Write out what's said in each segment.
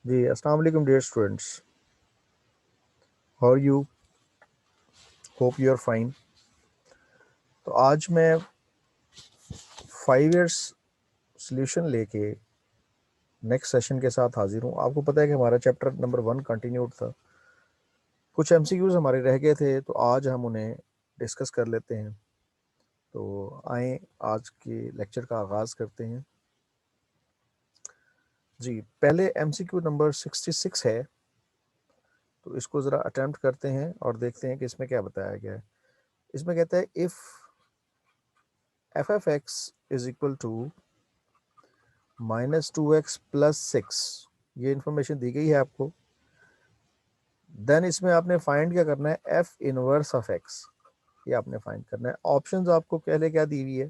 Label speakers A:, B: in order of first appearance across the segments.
A: जी, अस्सलाम वालेकुम dear students. How are you? Hope you are fine. तो आज मैं 5 इयर्स सॉल्यूशन लेके नेक्स्ट सेशन के साथ हाजिर हूँ। आपको पता है कि हमारा चैप्टर नंबर 1 कंटिन्यूड था। कुछ एमसीक्यूज हमारे रह गए थे, तो आज हम उन्हें डिस्कस कर लेते हैं। तो आए आज के लेक्चर का आगाज़ करते हैं। जी, पहले एमसीक्यू नंबर 66 है, तो इसको ज़रा अटेम्प्ट करते हैं और देखते हैं कि इसमें क्या बताया गया है। इसमें कहता है if F F X is equal to -2x + 6, ये इन्फॉर्मेशन दी गई है आपको। देन इसमें आपने फाइंड क्या करना है, एफ इनवर्स ऑफ एक्स, ये आपने फाइंड करना है। ऑप्शंस आपको पहले क्या दी हुई है?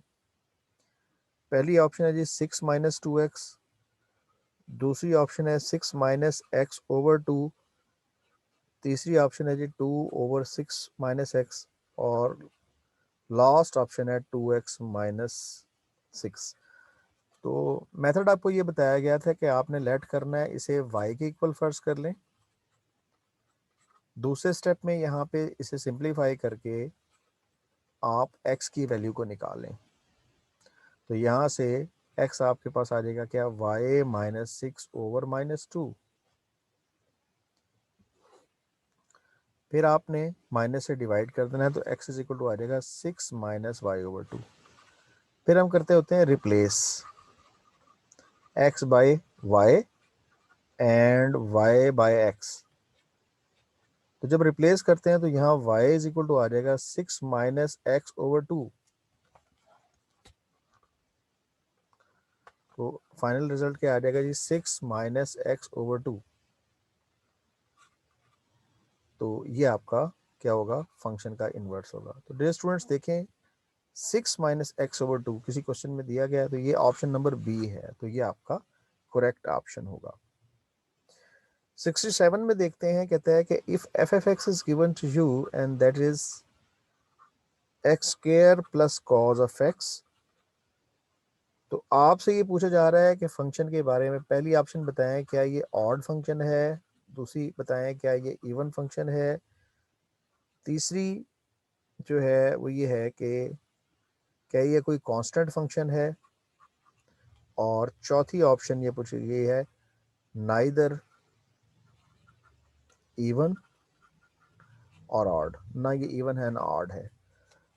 A: पहली ऑप्शन है जी 6 - 2x, दूसरी ऑप्शन है 6 - x/2, तीसरी ऑप्शन है जी 2/6 - x, और लास्ट ऑप्शन है 2x - 6। तो मेथड आपको ये बताया गया था कि आपने लेट करना है, इसे y के इक्वल फर्ज कर लें। दूसरे स्टेप में यहाँ पे इसे सिंप्लीफाई करके आप x की वैल्यू को निकालें। तो यहाँ से x आपके पास आ जाएगा क्या, y - 6/-2। फिर आपने माइनस से डिवाइड कर देना है, तो x इज इक्वल टू आ जाएगा 6 - y/2। फिर हम करते होते हैं replace x by y and y by x। तो जब रिप्लेस करते हैं तो यहाँ y इज इक्वल टू आ जाएगा 6 - x/2। तो फाइनल रिजल्ट क्या आ जाएगा जी, 6 - x/2। तो ये आपका क्या होगा, फंक्शन का इन्वर्स होगा। तो डियर स्टूडेंट्स देखें, 6 - x/2 किसी क्वेश्चन में दिया गया है, तो ये ऑप्शन नंबर बी है, तो ये आपका करेक्ट ऑप्शन होगा। 67 में देखते हैं, कहता है कि if F F X is given to you and that is x² + cos of x। तो आपसे ये पूछा जा रहा है कि फंक्शन के बारे में पहली ऑप्शन बताएं, क्या ये ऑड फंक्शन है? दूसरी बताएं, क्या ये इवन फंक्शन है? तीसरी जो है वो ये है कि क्या ये कोई कांस्टेंट फंक्शन है? और चौथी ऑप्शन ये पूछी गई है, नाइदर इवन और ऑड, ना ये इवन है ना ऑड है।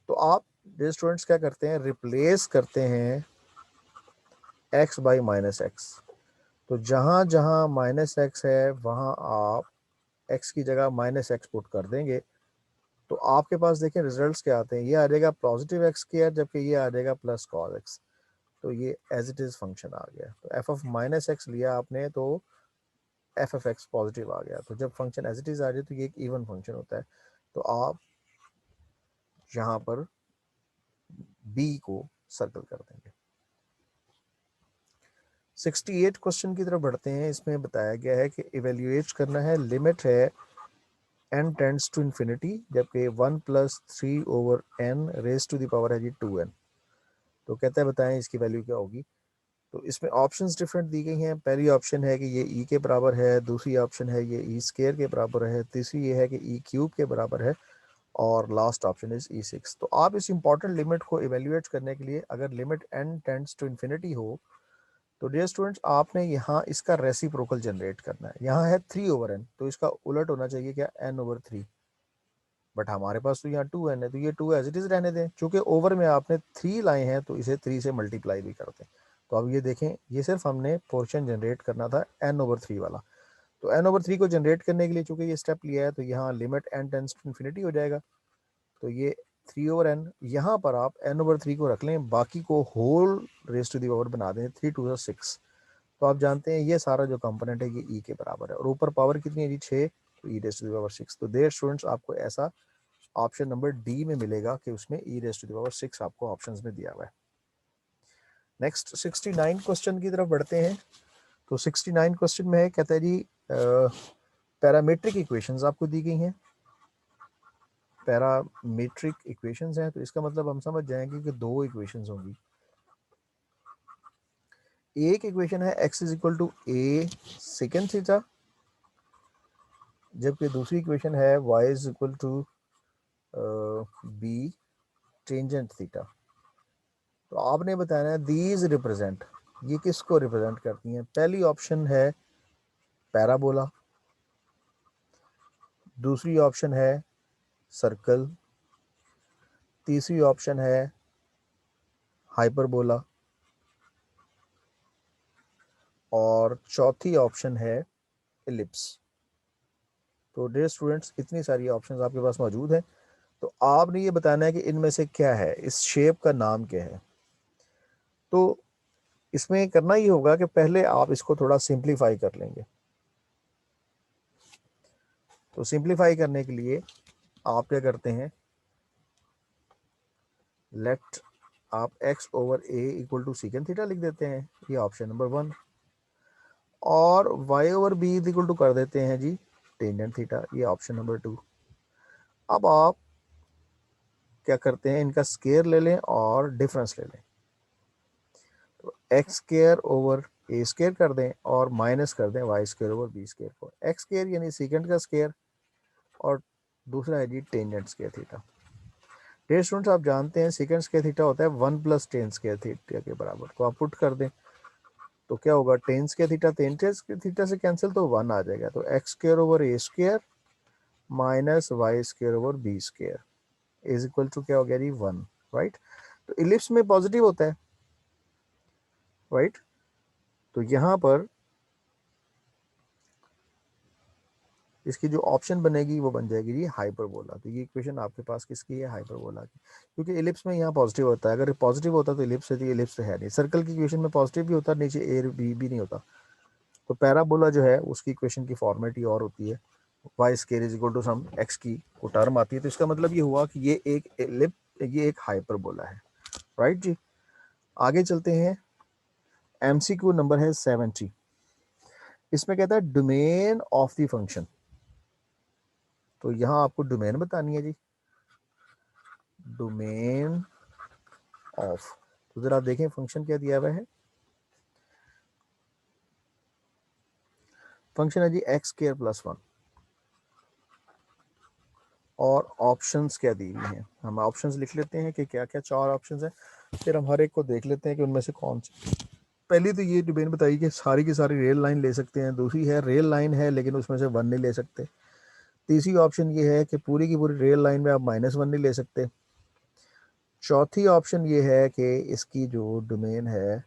A: तो आप डियर स्टूडेंट्स क्या करते हैं, रिप्लेस करते हैं x बाई -x। तो जहाँ जहाँ -x है वहाँ आप x की जगह -x पुट कर देंगे, तो आपके पास देखें रिजल्ट्स क्या आते हैं। ये आ जाएगा पॉजिटिव x², जबकि ये आ जाएगा प्लस cos x। तो ये एज इट इज़ फंक्शन आ गया। तो f ऑफ -x लिया आपने, तो f ऑफ x पॉजिटिव आ गया। तो जब फंक्शन एज इट इज़ आ जाए तो ये एक इवन फंक्शन होता है। तो आप यहाँ पर b को सर्कल कर देंगे। 68 क्वेश्चन की तरफ बढ़ते हैं। इसमें बताया गया है कि इवेल्युएट करना है, लिमिट है n टेंड्स टू इन्फिनिटी, जबकि 1 + 3/n raise to the power है जी 2n। तो कहता है बताएं इसकी वैल्यू क्या होगी। तो इसमें ऑप्शंस डिफरेंट दी गई हैं। पहली ऑप्शन है कि ये e के बराबर है, दूसरी ऑप्शन है ये e² के बराबर है, तीसरी ये है कि e³ के बराबर है, और लास्ट ऑप्शन इज e6। तो आप इस इंपॉर्टेंट लिमिट को इवेल्युएट करने के लिए, अगर limit n tends to infinity हो, तो डियर स्टूडेंट्स आपने यहाँ इसका रेसिप्रोकल जनरेट करना है। यहाँ है 3/n, तो इसका उलट होना चाहिए क्या, n/3। बट हमारे पास तो यहाँ 2n है, तो ये 2 एज इट इज रहने दें। चूंकि ओवर में आपने 3 लाए हैं, तो इसे 3 से मल्टीप्लाई भी करते हैं। तो अब ये देखें, ये सिर्फ हमने पोर्शन जनरेट करना था n/3 वाला। तो n/3 को जनरेट करने के लिए चूंकि ये स्टेप लिया है, तो यहाँ limit n tends to infinity हो जाएगा। तो ये 3/n, यहाँ पर आप n/3 को रख लें, बाकी को whole raise to the power बना दें, 3 × 2 = 6। तो आप जानते हैं ये सारा जो कंपोनेंट है ये ई के बराबर है, और ऊपर पावर कितनी है जी 6, तो e raise to the power 6। तो देयर स्टूडेंट्स आपको ऐसा ऑप्शन नंबर डी में मिलेगा कि उसमें e raise to the power 6 आपको ऑप्शंस में दिया हुआ है। नेक्स्ट 69 क्वेश्चन की तरफ बढ़ते हैं। तो 69 क्वेश्चन में है, कहता है जी पैरामीट्रिक इक्वेशंस आपको दी गई हैं। पैरामीट्रिक इक्वेशंस हैं, तो इसका मतलब हम समझ जाएंगे कि दो इक्वेशंस होंगी। एक इक्वेशन है x is equal to a second theta, जबकि दूसरी इक्वेशन है y is equal to b tangent theta. तो आपने बताना है दीज रिप्रेजेंट, ये किसको रिप्रेजेंट करती हैं। पहली ऑप्शन है पैराबोला, दूसरी ऑप्शन है सर्कल, तीसरी ऑप्शन है हाइपरबोला, और चौथी ऑप्शन है इलिप्स। तो डियर स्टूडेंट्स, इतनी सारी ऑप्शंस आपके पास मौजूद हैं, तो आपने ये बताना है कि इनमें से क्या है, इस शेप का नाम क्या है। तो इसमें करना ही होगा कि पहले आप इसको थोड़ा सिंप्लीफाई कर लेंगे। तो सिंप्लीफाई करने के लिए आप क्या करते हैं, लेट आप x over a equal to secant theta लिख देते हैं, ये ऑप्शन नंबर 1, और y over b equal to कर देते हैं जी टेंजेंट थीटा, ये ऑप्शन नंबर 2। अब आप क्या करते हैं, इनका स्केयर ले लें और डिफरेंस ले लें। तो X square over A square कर दें और माइनस कर दें Y square over B square को। एक्स स्केयर यानी सीकेंड का स्केयर, और दूसरा है जी tangent square theta. Dear students, आप जानते हैं सेकंड स्केयर थीटा होता है 1 प्लस टेन स्केयर थीटा के बराबर। तो आप पुट कर दें तो क्या होगा, tan square theta tan square theta से कैंसिल, तो 1 आ जाएगा। तो X square over A square minus Y square over B square is equal to क्या हो गया जी 1, राइट। तो इलिप्स में पॉजिटिव होता है, राइट। तो यहाँ पर इसकी जो ऑप्शन बनेगी वो बन जाएगी जी हाइपरबोला। तो ये इक्वेशन आपके पास किसकी है, हाइपरबोला की, क्योंकि इलिप्स में यहाँ पॉजिटिव होता है। अगर पॉजिटिव होता तो इलिप्स है, इलिप्स है नहीं। सर्कल की इक्वेशन में पॉजिटिव भी होता है, नीचे ए बी भी नहीं होता। तो पैराबोला जो है उसकी इक्वेशन की फॉर्मेट ही और होती है, Y square is equal to some X की वो टर्म आती है। तो इसका मतलब ये हुआ कि ये एक इलिप, ये एक हाइपरबोला है, राइट जी। आगे चलते हैं, एमसीक्यू नंबर है 70। इसमें कहता है डोमेन ऑफ द फंक्शन। तो यहाँ आपको डोमेन बतानी है जी, डोमेन ऑफ। तो जरा आप देखें फंक्शन क्या दिया हुआ है। फंक्शन है जी एक्स स्क्वायर प्लस 1, और ऑप्शंस क्या दी हुई हैं। हम ऑप्शंस लिख लेते हैं कि क्या क्या 4 ऑप्शंस हैं, फिर हम हर एक को देख लेते हैं कि उनमें से कौन सी। पहली तो ये डोमेन बताई कि सारी की सारी रियल लाइन ले सकते हैं। दूसरी है रियल लाइन है लेकिन उसमें से 1 नहीं ले सकते। तीसरी ऑप्शन ये है कि पूरी की पूरी रियल लाइन में आप -1 नहीं ले सकते। चौथी ऑप्शन ये है कि इसकी जो डोमेन है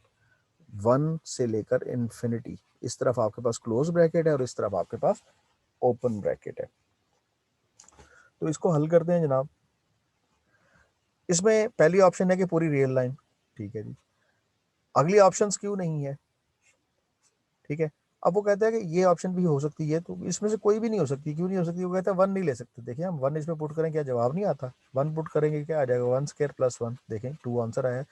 A: 1 से लेकर इन्फिनिटी, इस तरफ आपके पास क्लोज ब्रैकेट है और इस तरफ आपके पास ओपन ब्रैकेट है। तो इसको हल करते हैं जनाब। इसमें पहली ऑप्शन है कि पूरी रियल लाइन, ठीक है जी। अगली ऑप्शंस क्यों नहीं है, ठीक है। अब वो कहता है कि ये ऑप्शन भी हो सकती है, तो इसमें से कोई भी नहीं हो सकती। क्यों नहीं हो सकती, वो कहता है 1 नहीं ले सकते। देखिए हम 1 इसमें पुट करें, क्या जवाब नहीं आता। 1 पुट करेंगे क्या आ जाएगा, 1 स्क्वायर प्लस 1। देखें 2 आंसर आया।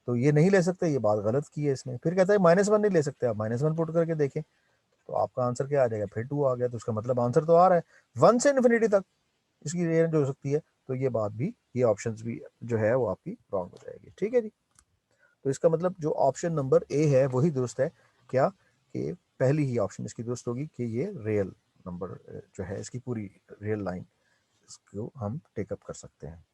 A: तो ये नहीं ले सकते, ये बात गलत की है इसने। फिर कहता है -1 नहीं ले सकते। आप -1 पुट करके देखें तो आपका आंसर क्या आ जाएगा, फिर 2 आ गया। तो उसका मतलब आंसर तो आ रहा है 1 से इन्फिनिटी तक इसकी रेंज हो सकती है। तो ये बात भी, ये ऑप्शन भी जो है वो आपकी रॉन्ग हो जाएगी, ठीक है जी। तो इसका मतलब जो ऑप्शन नंबर ए है वही दुरुस्त है। क्या कि पहली ही ऑप्शन इसकी दुरुस्त होगी कि ये रियल नंबर जो है इसकी पूरी रियल लाइन, इसको हम टेकअप कर सकते हैं।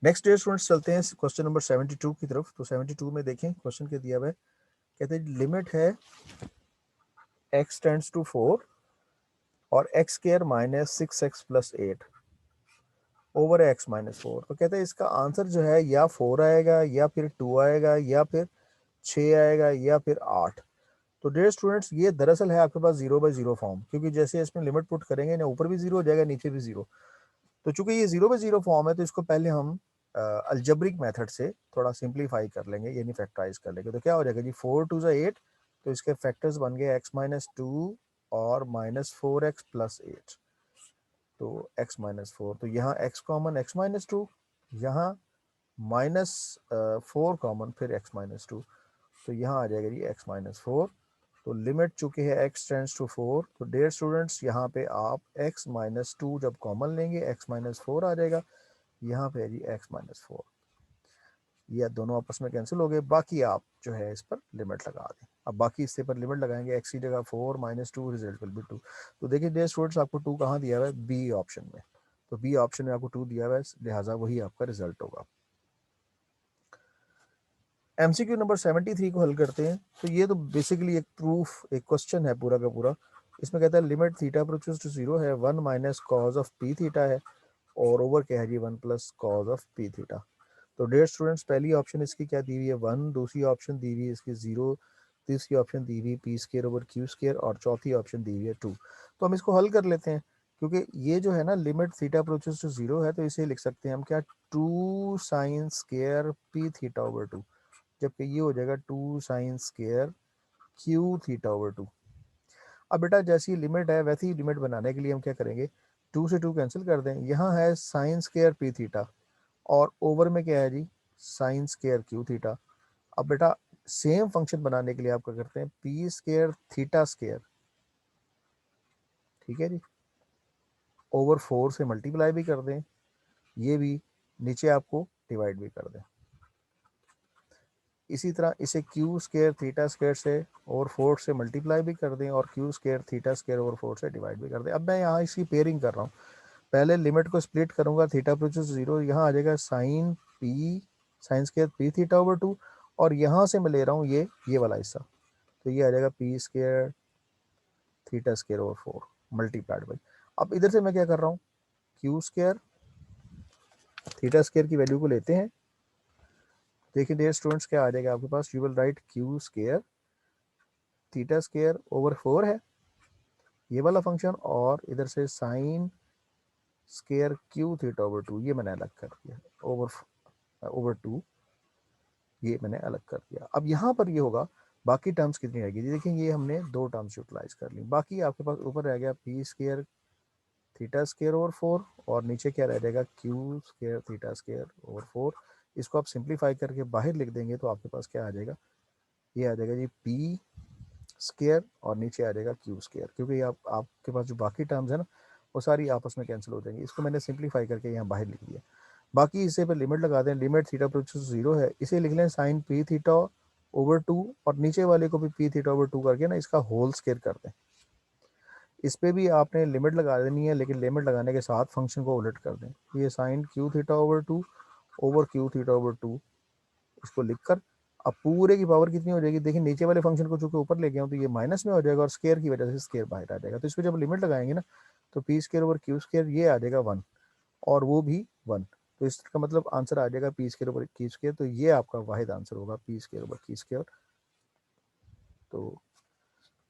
A: नेक्स्ट डे स्टूडेंट्स चलते हैं क्वेश्चन नंबर 72 की तरफ। तो 72 में देखें क्वेश्चन क्या दिया हुआ है। कहते हैं लिमिट है x टेंड्स टू 4 और x square -6x + 8 over x -4। तो कहते हैं इसका आंसर जो है या 4 आएगा या फिर 2 आएगा या फिर 6 आएगा या फिर 8। तो डियर स्टूडेंट्स, ये दरअसल है आपके पास 0/0 फॉर्म, क्योंकि जैसे इसमें लिमिट पुट करेंगे ना, ऊपर भी 0 हो जाएगा नीचे भी 0। तो चूंकि ये 0/0 फॉर्म है तो इसको पहले हम अलजेब्रिक मेथड से थोड़ा सिंप्लीफाई कर लेंगे, यानी फैक्टराइज कर लेंगे। तो क्या हो जाएगा जी 4 2 8। तो इसके फैक्टर्स बन गए x -2 और -4x + 8। तो x -4, तो यहाँ x कॉमन x -2, यहाँ -4 कॉमन, फिर x -2। तो यहाँ आ जाएगा जी x -4। तो लिमिट चुके हैं x टेंड्स टू 4। तो डियर स्टूडेंट्स यहाँ पे आप x -2 जब कॉमन लेंगे x -4 आ जाएगा। यहाँ पे है जी x -4, ये दोनों आपस में कैंसिल हो गए। बाकी आप जो है इस पर लिमिट लगा दें। अब बाकी इससे पर लिमिट लगाएंगे, x की जगह 4 - 2 रिजल्ट विल बी 2। तो देखिए डियर स्टूडेंट्स आपको 2 कहाँ दिया हुआ है, बी ऑप्शन में। तो बी ऑप्शन में आपको 2 दिया हुआ है, लिहाजा वही आपका रिजल्ट होगा। MCQ नंबर 73 को हल करते हैं। तो ये तो बेसिकली एक प्रूफ, एक क्वेश्चन है पूरा का पूरा। इसमें कहता है लिमिट थीटा अप्रोचेस टू 0 है, 1 minus cos of P theta है, और ओवर क्या है जी 1 plus cos of P theta. तो डियर स्टूडेंट्स पहली ऑप्शन इसकी क्या दी हुई है 1, दूसरी ऑप्शन दी हुई है इसकी 0, तीसरी ऑप्शन दी हुई P square over Q square, और चौथी ऑप्शन दी हुई है 2। तो हम इसको हल कर लेते हैं, क्योंकि ये जो है ना लिमिट थीटा अप्रोचेस टू 0 है, तो इसे लिख सकते हैं हम क्या, 2 sign square P theta over 2, जबकि ये हो जाएगा 2 sign square Q theta over 2। अब बेटा जैसी लिमिट है वैसी ही लिमिट बनाने के लिए हम क्या करेंगे, 2 से 2 कैंसिल कर दें। यहाँ है साइन स्केयर पी थीटा, और ओवर में क्या है जी साइन स्केयर क्यू थीटा। अब बेटा सेम फंक्शन बनाने के लिए आप क्या करते हैं, पी स्केयर थीटा स्केयर, ठीक है जी, ओवर 4 से मल्टीप्लाई भी कर दें, ये भी नीचे आपको डिवाइड भी कर दें। इसी तरह इसे क्यू स्केयर थीटा स्केयर से ओवर 4 से मल्टीप्लाई भी कर दें, और Q square theta square over 4 से डिवाइड भी कर दें। अब मैं यहाँ इसकी पेयरिंग कर रहा हूँ, पहले लिमिट को स्प्लिट करूंगा, थीटा अप्रोचेस 0, यहाँ आ जाएगा sine P sine square P theta over 2, और यहाँ से मैं ले रहा हूँ ये वाला हिस्सा, तो ये आ जाएगा P square theta square over 4 multiplied by. अब इधर से मैं क्या कर रहा हूँ, क्यू स्केयर थीटा स्केयर की वैल्यू को लेते हैं। देखिए डियर स्टूडेंट्स क्या आ जाएगा आपके पास, you will write Q square theta square over 4 है ये वाला फंक्शन, और इधर से sine square Q theta over 2, ये मैंने अलग कर दिया, ओवर 2 ये मैंने अलग कर दिया। अब यहाँ पर ये होगा, बाकी टर्म्स कितनी रहेगी, देखिए ये हमने 2 टर्म्स यूटिलाइज कर ली, बाकी आपके पास ऊपर रह गया P square theta square over 4, और नीचे क्या रह जाएगा Q square theta square over 4। इसको आप सिंप्लीफाई करके बाहर लिख देंगे तो आपके पास क्या आ जाएगा, ये आ जाएगा जी पी स्केयर, और नीचे आ जाएगा क्यू स्केयर, क्योंकि आपके पास जो बाकी टर्म्स है ना वो सारी आपस में कैंसिल हो जाएंगी। इसको मैंने सिंप्लीफाई करके यहाँ बाहर लिख दिया। बाकी इसे पर लिमिट लगा दें, लिमिट थीटा अप्रोचेस 0 है, इसे लिख लें साइन पी थीटा ओवर 2, और नीचे वाले को भी पी थीटा ओवर 2 करके ना इसका होल स्केयर कर दें। इस पे भी आपने लिमिट लगा देनी है, लेकिन लिमिट लगाने के साथ फंक्शन को उलट कर दें। ये sine Q theta over 2 over Q theta over 2, इसको लिखकर अब पूरे की पावर कितनी हो जाएगी, देखिए नीचे वाले फंक्शन को चूंकि ऊपर ले गया हूँ तो ये माइनस में हो जाएगा, और स्केयर की वजह से स्केयर बाहर आ जाएगा। तो इस पर जब लिमिट लगाएंगे ना तो P square over Q square ये आ जाएगा 1, और वो भी 1। तो इसका मतलब आंसर आ जाएगा P square over Q square. तो ये आपका वाहिद आंसर होगा P square over Q square. तो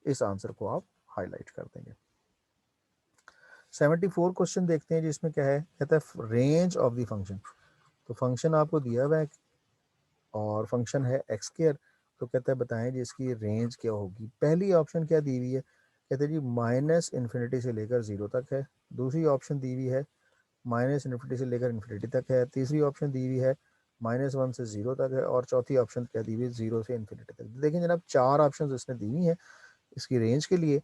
A: इस आंसर को आप हाईलाइट कर देंगे। 74 क्वेश्चन देखते हैं जिसमें क्या है, कहता है रेंज ऑफ द फंक्शन। तो फंक्शन आपको दिया हुआ है और फंक्शन है एक्स स्क्वायर, तो कहता है बताएं जी इसकी रेंज क्या होगी। पहली ऑप्शन क्या दी हुई है, कहते हैं जी माइनस इन्फिनिटी से लेकर 0 तक है। दूसरी ऑप्शन दी हुई है माइनस इन्फिनिटी से लेकर इन्फिनिटी तक है। तीसरी ऑप्शन दी हुई है -1 से 0 तक है, और चौथी ऑप्शन क्या दी हुई है 0 से इन्फिनिटी तक। देखिए जनाब 4 ऑप्शन इसने दी हुई है इसकी रेंज के लिए।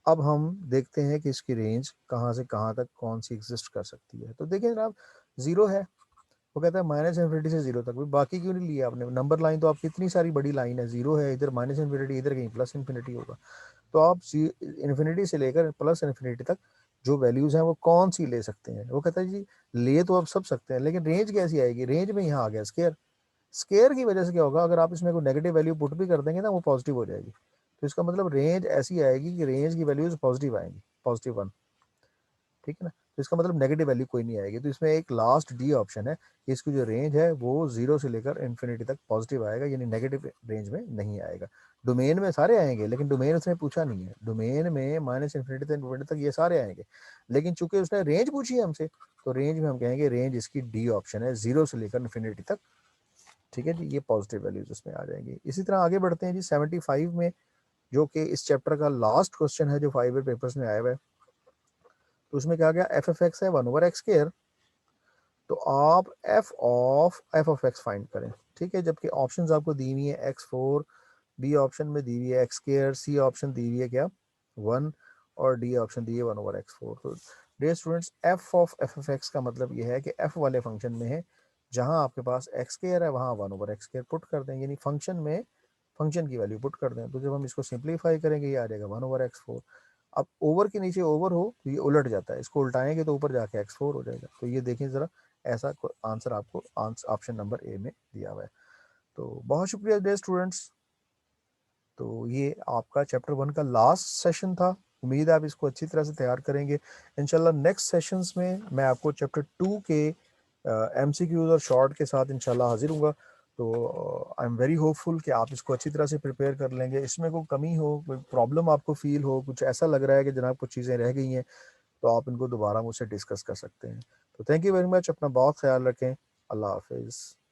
A: अब हम देखते हैं कि इसकी रेंज कहाँ से कहाँ तक कौन सी एग्जिस्ट कर सकती है। तो देखिए जनाब 0 है, वो कहता है माइनस इन्फिनिटी से 0 तक, भी बाकी क्यों नहीं लिया आपने, नंबर लाइन तो आपकी इतनी सारी बड़ी लाइन है, 0 है इधर माइनस इन्फिनिटी, इधर कहीं प्लस इन्फिनिटी होगा। तो आप इन्फिनिटी से लेकर प्लस इन्फिनिटी तक जो वैल्यूज हैं वो कौन सी ले सकते हैं। वो कहता है जी ले तो आप सब सकते हैं, लेकिन रेंज कैसी आएगी, रेंज में यहाँ आ गया स्केयर। स्केयर की वजह से क्या होगा, अगर आप इसमें कोई नेगेटिव वैल्यू पुट भी कर देंगे ना वो पॉजिटिव हो जाएगी। तो इसका मतलब रेंज ऐसी आएगी कि रेंज की वैल्यूज पॉजिटिव आएंगी, +1, ठीक है ना। तो इसका मतलब नेगेटिव वैल्यू कोई नहीं आएगी। तो इसमें एक लास्ट डी ऑप्शन है, इसकी जो रेंज है वो 0 से लेकर इन्फिनिटी तक पॉजिटिव आएगा, यानी नेगेटिव रेंज में नहीं आएगा। डोमेन में सारे आएंगे, लेकिन डोमेन उसने पूछा नहीं है, डोमेन में माइनस इन्फिनिटी से इन्फिनिटी तक ये सारे आएंगे, लेकिन चूंकि उसने रेंज पूछी है हमसे, तो रेंज में हम कहेंगे रेंज इसकी डी ऑप्शन है, 0 से लेकर इन्फिनिटी तक, ठीक है जी। ये पॉजिटिव वैल्यूज उसमें आ जाएंगी। इसी तरह आगे बढ़ते हैं जी 75 में, जो कि इस चैप्टर का लास्ट क्वेश्चन है जो 5 ईयर पेपर्स में आया हुआ है। तो उसमें क्या गया, एफ एफ एक्स है 1/x स्क्वायर, तो आप एफ ऑफ एक्स फाइंड करें, ठीक है। जबकि ऑप्शंस आपको दी हुई है x4, बी ऑप्शन में दी हुई है एक्स स्क्वायर, सी ऑप्शन दी हुई है क्या 1, और डी ऑप्शन दी है 1/x4। तो dear students F of X का मतलब ये है कि एफ वाले फंक्शन में है जहां आपके पास एक्स स्क्वायर है वहां 1/x स्क्वायर पुट कर दें, यानी फंक्शन में फंक्शन की वैल्यू पुट कर दें। तो जब हम इसको सिंप्लीफाई करेंगे ये आ जाएगा 1/x4। अब ओवर के नीचे ओवर हो तो ये उलट जाता है, इसको उल्टाएंगे तो ऊपर जाके x4 हो जाएगा। तो ये देखें ज़रा, ऐसा आंसर आपको ऑप्शन नंबर ए में दिया हुआ है। तो बहुत शुक्रिया डियर स्टूडेंट्स। तो ये आपका चैप्टर 1 का लास्ट सेशन था। उम्मीद है आप इसको अच्छी तरह से तैयार करेंगे। इंशाल्लाह नेक्स्ट सेशंस में मैं आपको चैप्टर 2 के एमसीक्यूज और शॉर्ट के साथ इंशाल्लाह हाजिर हूँगा। तो आई एम वेरी होपफुल कि आप इसको अच्छी तरह से प्रिपेयर कर लेंगे। इसमें कोई कमी हो, कोई प्रॉब्लम आपको फील हो, कुछ ऐसा लग रहा है कि जनाब कुछ चीज़ें रह गई हैं, तो आप इनको दोबारा मुझसे डिस्कस कर सकते हैं। तो थैंक यू वेरी मच, अपना बहुत ख्याल रखें। अल्लाह हाफिज़।